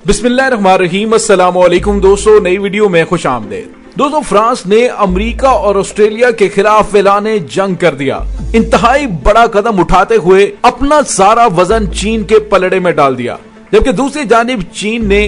बिस्मिल्लाहिर्रहमानिर्रहीम। अस्सलाम वालेकुम दोस्तों, नई वीडियो में खुश आमदीद। दोस्तों, फ्रांस ने अमेरिका और ऑस्ट्रेलिया के खिलाफ ऐलाने जंग कर दिया। इंतहाई बड़ा कदम उठाते हुए अपना सारा वजन चीन के पलड़े में डाल दिया, जबकि दूसरी जानिब चीन ने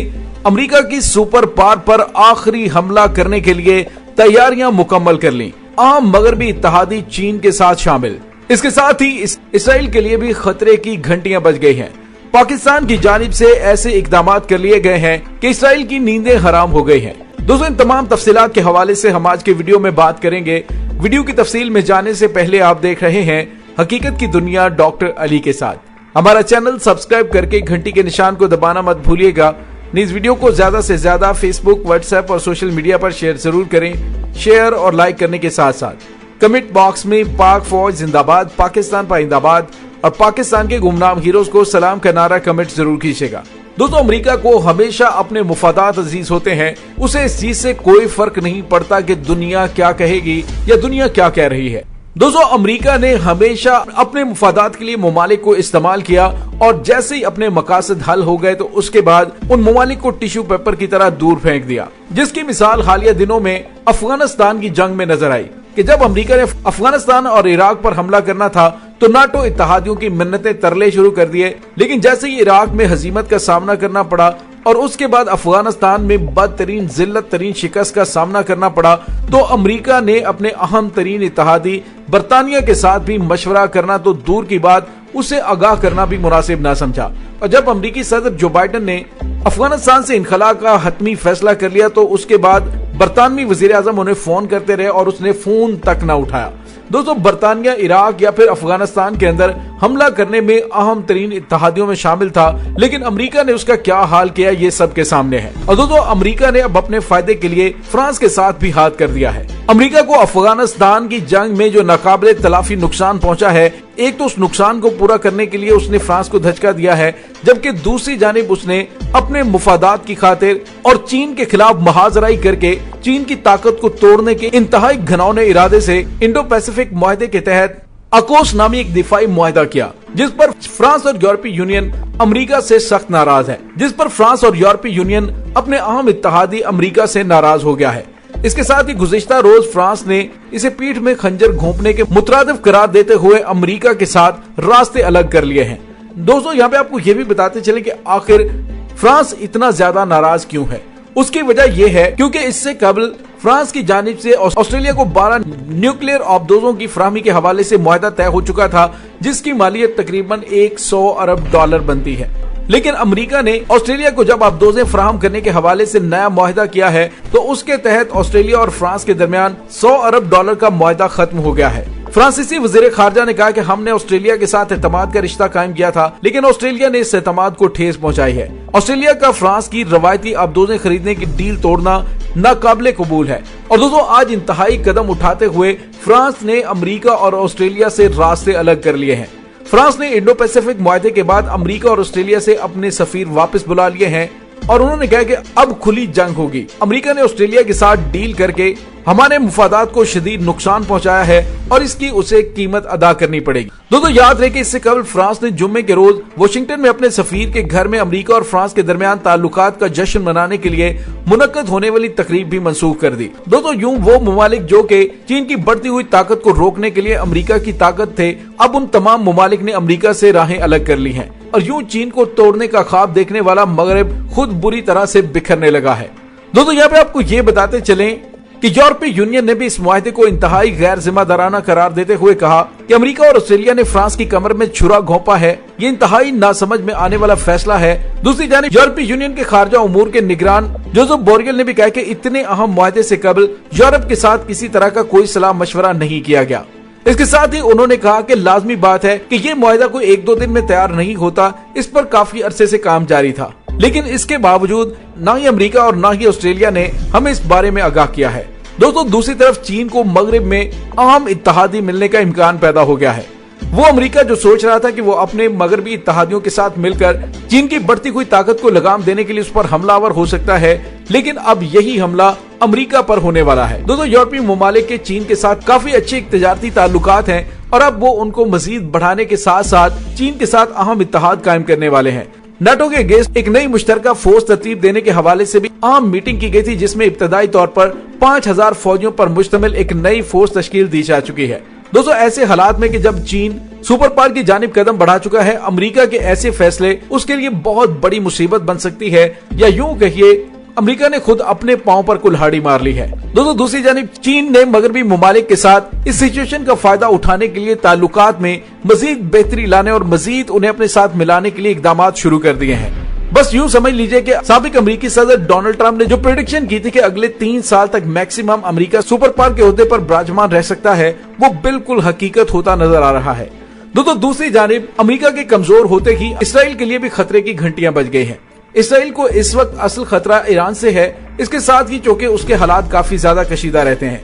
अमेरिका की सुपर पावर पर आखिरी हमला करने के लिए तैयारियां मुकम्मल कर ली। आम मगरबी इत्तेहादी चीन के साथ शामिल। इसके साथ ही इसराइल के लिए भी खतरे की घंटियां बज गई हैं। पाकिस्तान की जानिब से ऐसे इकदाम कर लिए गए हैं कि इसराइल की नींदें हराम हो गई हैं। दोस्तों, इन तमाम तफसीलात के हवाले से हम आज के वीडियो में बात करेंगे। वीडियो की तफसील में जाने से पहले आप देख रहे हैं हकीकत की दुनिया डॉक्टर अली के साथ। हमारा चैनल सब्सक्राइब करके घंटी के निशान को दबाना मत भूलिएगा। इस वीडियो को ज्यादा से ज्यादा फेसबुक, व्हाट्सएप और सोशल मीडिया पर शेयर जरूर करें। शेयर और लाइक करने के साथ साथ कमेंट बॉक्स में पाक फौज जिंदाबाद, पाकिस्तान पाइंदाबाद और पाकिस्तान के गुमनाम हीरोज को सलाम का नारा कमेंट जरूर कीजिएगा। दोस्तों, अमेरिका को हमेशा अपने मुफादात अजीज होते हैं। उसे इस चीज से कोई फर्क नहीं पड़ता कि दुनिया क्या कहेगी या दुनिया क्या कह रही है। दोस्तों, अमेरिका ने हमेशा अपने मुफादात के लिए ममालिक को इस्तेमाल किया और जैसे ही अपने मकासद हल हो गए तो उसके बाद उन ममालिक को टिश्यू पेपर की तरह दूर फेंक दिया, जिसकी मिसाल हालिया दिनों में अफगानिस्तान की जंग में नजर आई कि जब अमेरिका ने अफगानिस्तान और इराक पर हमला करना था तो नाटो इत्तेहादियों की मिन्नतें तरले शुरू कर दिए। लेकिन जैसे ही इराक में हजीमत का सामना करना पड़ा और उसके बाद अफगानिस्तान में बदतरीन जिल्लत तरीन शिकस्त का सामना करना पड़ा, तो अमेरिका ने अपने अहम तरीन इत्तेहादी बरतानिया के साथ भी मशवरा करना तो दूर की बात, उसे आगाह करना भी मुनासिब ना समझा। और जब अमेरिकी सदर जो बाइडेन ने अफगानिस्तान से इनखला का हतमी फैसला कर लिया तो उसके बाद बरतानवी वजीर आजम उन्हें फोन करते रहे और उसने फोन तक न उठाया। दोस्तों, बरतानिया इराक या फिर अफगानिस्तान के अंदर हमला करने में अहम तरीन इत्तेहादियों में शामिल था, लेकिन अमेरिका ने उसका क्या हाल किया ये सबके सामने है। और दोस्तों, अमेरिका ने अब अपने फायदे के लिए फ्रांस के साथ भी हाथ कर दिया है। अमेरिका को अफगानिस्तान की जंग में जो नाकाबिले तलाफी नुकसान पहुंचा है, एक तो उस नुकसान को पूरा करने के लिए उसने फ्रांस को धचका दिया है, जबकि दूसरी जानिब उसने अपने मुफादात की खातिर और चीन के खिलाफ महाजराई करके चीन की ताकत को तोड़ने के इंतहाई घिनौने इरादे से इंडो पैसिफिक मुआहदे के तहत अकोस नामी एक दिफाई मुआहदा किया, जिस पर फ्रांस और यूरोपीय यूनियन अमेरिका से सख्त नाराज है, जिस पर फ्रांस और यूरोपीय यूनियन अपने अहम इत्तेहादी अमेरिका से नाराज हो गया है। इसके साथ ही गुज़िश्ता रोज फ्रांस ने इसे पीठ में खंजर घोंपने के मुतरादिफ करार देते हुए अमेरिका के साथ रास्ते अलग कर लिए हैं। दोस्तों, यहाँ पे आपको ये भी बताते चले कि आखिर फ्रांस इतना ज्यादा नाराज क्यों है। उसकी वजह यह है क्योंकि इससे कबल फ्रांस की जानिब से ऑस्ट्रेलिया को 12 न्यूक्लियर आबदोजों की फराहमी के हवाले से मुआहदा तय हो चुका था, जिसकी मालियत तकरीबन 100 अरब डॉलर बनती है। लेकिन अमेरिका ने ऑस्ट्रेलिया को जब आबदोजें फराहम करने के हवाले से नया मुआहदा किया है तो उसके तहत ऑस्ट्रेलिया और फ्रांस के दरमियान 100 अरब डॉलर का मुआहदा खत्म हो गया है। फ्रांसीसी वजीर खारजा ने कहा कि हमने ऑस्ट्रेलिया के साथ एतमाद का रिश्ता कायम किया था, लेकिन ऑस्ट्रेलिया ने इस एतमाद को ठेस पहुंचाई है। ऑस्ट्रेलिया का फ्रांस की रवायती आबदोजें खरीदने की डील तोड़ना नाकाबिले कबूल है। और दोस्तों, आज इंतहाई कदम उठाते हुए फ्रांस ने अमेरिका और ऑस्ट्रेलिया से रास्ते अलग कर लिए हैं। फ्रांस ने इंडो पैसिफिक मुआहदे के बाद अमेरिका और ऑस्ट्रेलिया से अपने सफीर वापस बुला लिए हैं और उन्होंने कहा कि अब खुली जंग होगी। अमेरिका ने ऑस्ट्रेलिया के साथ डील करके हमारे मुफादात को शदीद नुकसान पहुंचाया है और इसकी उसे कीमत अदा करनी पड़ेगी। दोस्तों, याद रहे कि इससे कबल फ्रांस ने जुम्मे के रोज वाशिंगटन में अपने सफीर के घर में अमेरिका और फ्रांस के दरमियान ताल्लुकात का जश्न मनाने के लिए मुनक्कद होने वाली तकरीब भी मंसूख कर दी। दोस्तों, यूं वो ममालिक जो कि चीन की बढ़ती हुई ताकत को रोकने के लिए अमेरिका की ताकत थे, अब उन तमाम ममालिक ने अमेरिका से राहें अलग कर ली हैं और यूं चीन को तोड़ने का ख्वाब देखने वाला मगरब खुद बुरी तरह से बिखरने लगा है। दोस्तों, यहाँ पे आपको ये बताते चलें कि यूरोपीय यूनियन ने भी इस मुआहदे को इंतहाई गैर जिम्मेदाराना करार देते हुए कहा कि अमेरिका और ऑस्ट्रेलिया ने फ्रांस की कमर में छुरा घोंपा है, ये इंतहाई नासमझ में आने वाला फैसला है। दूसरी जानिब यूरोपीय यूनियन के खारजा उमूर के निगरान जोसेफ बोरेल ने भी कहा कि इतने अहम मुआहदे से कबल यूरोप के साथ किसी तरह का कोई सलाह मशवरा नहीं किया गया। इसके साथ ही उन्होंने कहा कि लाजमी बात है कि ये मुआहदा कोई 1-2 दिन में तैयार नहीं होता, इस पर काफी अरसे से काम जारी था, लेकिन इसके बावजूद न ही अमेरिका और न ही ऑस्ट्रेलिया ने हमें इस बारे में आगाह किया है। दोस्तों, दूसरी तरफ चीन को मगरिब में अहम इत्तेहादी मिलने का इम्कान पैदा हो गया है। वो अमेरिका जो सोच रहा था कि वो अपने मगरबी इत्तेहादियों के साथ मिलकर चीन की बढ़ती हुई ताकत को लगाम देने के लिए उस पर हमलावर हो सकता है, लेकिन अब यही हमला अमेरिका पर होने वाला है। दोस्तों, यूरोपीय ममालिक के चीन के साथ काफी अच्छे तजारती ताल्लुकात हैं और अब वो उनको मजीद बढ़ाने के साथ साथ चीन के साथ अहम इत्तेहाद कायम करने वाले हैं। नाटो के अगेंस्ट एक नई मुश्तरका फोर्स तरतीब देने के हवाले से भी आम मीटिंग की गई थी, जिसमें इब्तदाई तौर पर 5000 फौजियों पर मुश्तमिल एक नई फोर्स तश्कील दी जा चुकी है। दोस्तों, ऐसे हालात में कि जब चीन सुपर पावर की जानिब कदम बढ़ा चुका है, अमेरिका के ऐसे फैसले उसके लिए बहुत बड़ी मुसीबत बन सकती है, या यूं कहिए अमेरिका ने खुद अपने पांव पर कुल्हाड़ी मार ली है। दोस्तों, दूसरी जानिब चीन ने मगरबी मुमालिक के साथ इस सिचुएशन का फायदा उठाने के लिए ताल्लुकात में मजीद बेहतरी लाने और मजीद उन्हें अपने साथ मिलाने के लिए इकदाम शुरू कर दिए हैं। बस यूं समझ लीजिए कि साबिक अमेरिकी सदर डोनाल्ड ट्रंप ने जो प्रेडिक्शन की थी कि अगले 3 साल तक मैक्सिमम अमेरिका सुपर पावर के ओहदे पर विराजमान रह सकता है, वो बिल्कुल हकीकत होता नजर आ रहा है। दोस्तों, दूसरी जानिब अमेरिका के कमजोर होते ही इसराइल के लिए भी खतरे की घंटियां बज गई हैं। इसराइल को इस वक्त असल खतरा ईरान से है, इसके साथ ही चूंकि उसके हालात काफी ज्यादा कशीदा रहते हैं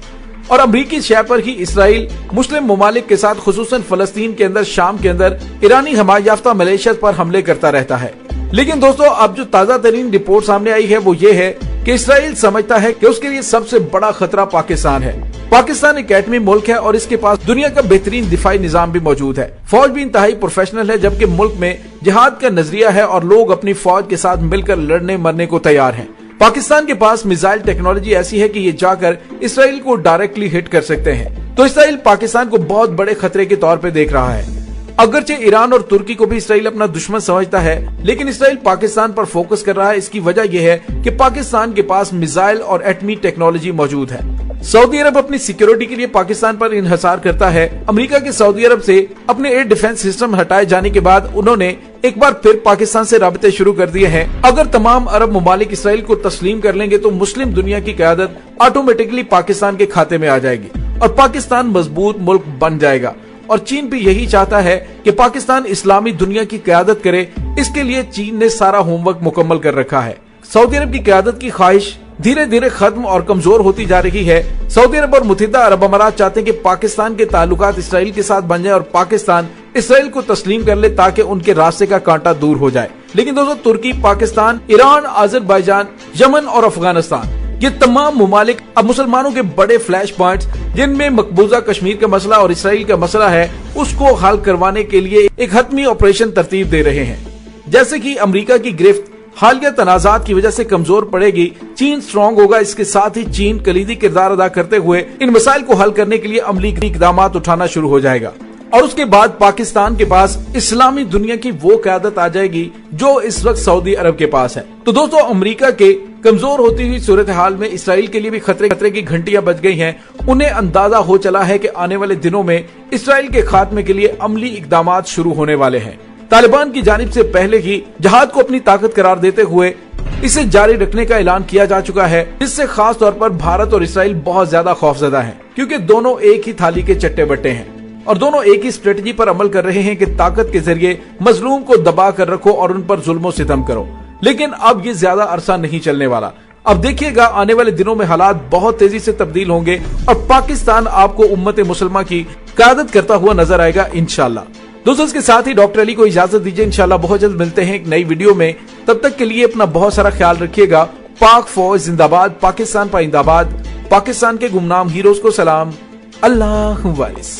और अमरीकी शय पर ही इसराइल मुस्लिम ममालिक के साथ खुसूसन फलस्तीन के अंदर, शाम के अंदर ईरानी हमायत याफ्ता मलेशिया पर हमले करता रहता है। लेकिन दोस्तों, अब जो ताजा तरीन रिपोर्ट सामने आई है वो ये है कि इसराइल समझता है कि उसके लिए सबसे बड़ा खतरा पाकिस्तान है। पाकिस्तान एक एटमी मुल्क है और इसके पास दुनिया का बेहतरीन दिफाई निजाम भी मौजूद है। फौज भी इंतहाई प्रोफेशनल है, जबकि मुल्क में जिहाद का नजरिया है और लोग अपनी फौज के साथ मिलकर लड़ने मरने को तैयार हैं। पाकिस्तान के पास मिसाइल टेक्नोलॉजी ऐसी है कि ये जाकर इसराइल को डायरेक्टली हिट कर सकते हैं। तो इसराइल पाकिस्तान को बहुत बड़े खतरे के तौर पर देख रहा है। अगरचे ईरान और तुर्की को भी इसराइल अपना दुश्मन समझता है, लेकिन इसराइल पाकिस्तान पर फोकस कर रहा है। इसकी वजह यह है कि पाकिस्तान के पास मिसाइल और एटमी टेक्नोलॉजी मौजूद है। सऊदी अरब अपनी सिक्योरिटी के लिए पाकिस्तान पर इन्हिसार करता है। अमेरिका के सऊदी अरब से अपने एयर डिफेंस सिस्टम हटाए जाने के बाद उन्होंने एक बार फिर पाकिस्तान से राबते शुरू कर दिए हैं। अगर तमाम अरब ममालिक इसराइल को तस्लीम कर लेंगे तो मुस्लिम दुनिया की क़यादत ऑटोमेटिकली पाकिस्तान के खाते में आ जाएगी और पाकिस्तान मजबूत मुल्क बन जाएगा। और चीन भी यही चाहता है कि पाकिस्तान इस्लामी दुनिया की क़यादत करे। इसके लिए चीन ने सारा होमवर्क मुकम्मल कर रखा है। सऊदी अरब की क़यादत की ख्वाहिश धीरे धीरे खत्म और कमजोर होती जा रही है। सऊदी अरब और मुत्तहिदा अरब अमारात चाहते हैं कि पाकिस्तान के ताल्लुकात इसराइल के साथ बन जाए और पाकिस्तान इसराइल को तस्लीम कर ले ताकि उनके रास्ते का कांटा दूर हो जाए। लेकिन दोस्तों, तुर्की, पाकिस्तान, ईरान, अजरबैजान, यमन और अफगानिस्तान, ये तमाम मुमालिक अब मुसलमानों के बड़े फ्लैश पॉइंट्स, जिनमें मकबूजा कश्मीर का मसला और इसराइल का मसला है, उसको हल करवाने के लिए एक हतमी ऑपरेशन तरतीब दे रहे हैं। जैसे कि अमेरिका की गिरफ्त हालिया तनाजात की वजह से कमजोर पड़ेगी, चीन स्ट्रॉन्ग होगा। इसके साथ ही चीन कलीदी किरदार अदा करते हुए इन मसाइल को हल करने के लिए अमली इकदाम उठाना शुरू हो जाएगा और उसके बाद पाकिस्तान के पास इस्लामी दुनिया की वो क़यादत आ जाएगी जो इस वक्त सऊदी अरब के पास है। तो दोस्तों, अमेरिका के कमजोर होती हुई सूरत हाल में इसराइल के लिए भी खतरे की घंटियां बज गई हैं। उन्हें अंदाजा हो चला है कि आने वाले दिनों में इसराइल के खात्मे के लिए अमली इकदाम शुरू होने वाले हैं। तालिबान की जानिब से पहले ही जिहाद को अपनी ताकत करार देते हुए इसे जारी रखने का ऐलान किया जा चुका है, जिससे खास तौर पर भारत और इसराइल बहुत ज्यादा खौफजदा हैं, क्योंकि दोनों एक ही थाली के चट्टे बट्टे हैं और दोनों एक ही स्ट्रेटजी पर अमल कर रहे हैं कि ताकत के जरिए मजलूम को दबा कर रखो और उन पर जुल्म सितम करो। लेकिन अब ये ज्यादा अरसा नहीं चलने वाला। अब देखिएगा, आने वाले दिनों में हालात बहुत तेजी से तब्दील होंगे और पाकिस्तान आपको उम्मत मुसलमान की क़यादत करता हुआ नजर आएगा इंशाल्लाह। दोस्तों, इसके साथ ही डॉक्टर अली को इजाजत दीजिए। इंशाल्लाह बहुत जल्द मिलते हैं एक नई वीडियो में। तब तक के लिए अपना बहुत सारा ख्याल रखिएगा। पाक फौज जिंदाबाद, पाकिस्तान पाइंदाबाद, पाकिस्तान के गुमनाम हीरोज को सलाम। अल्लाह वारिस।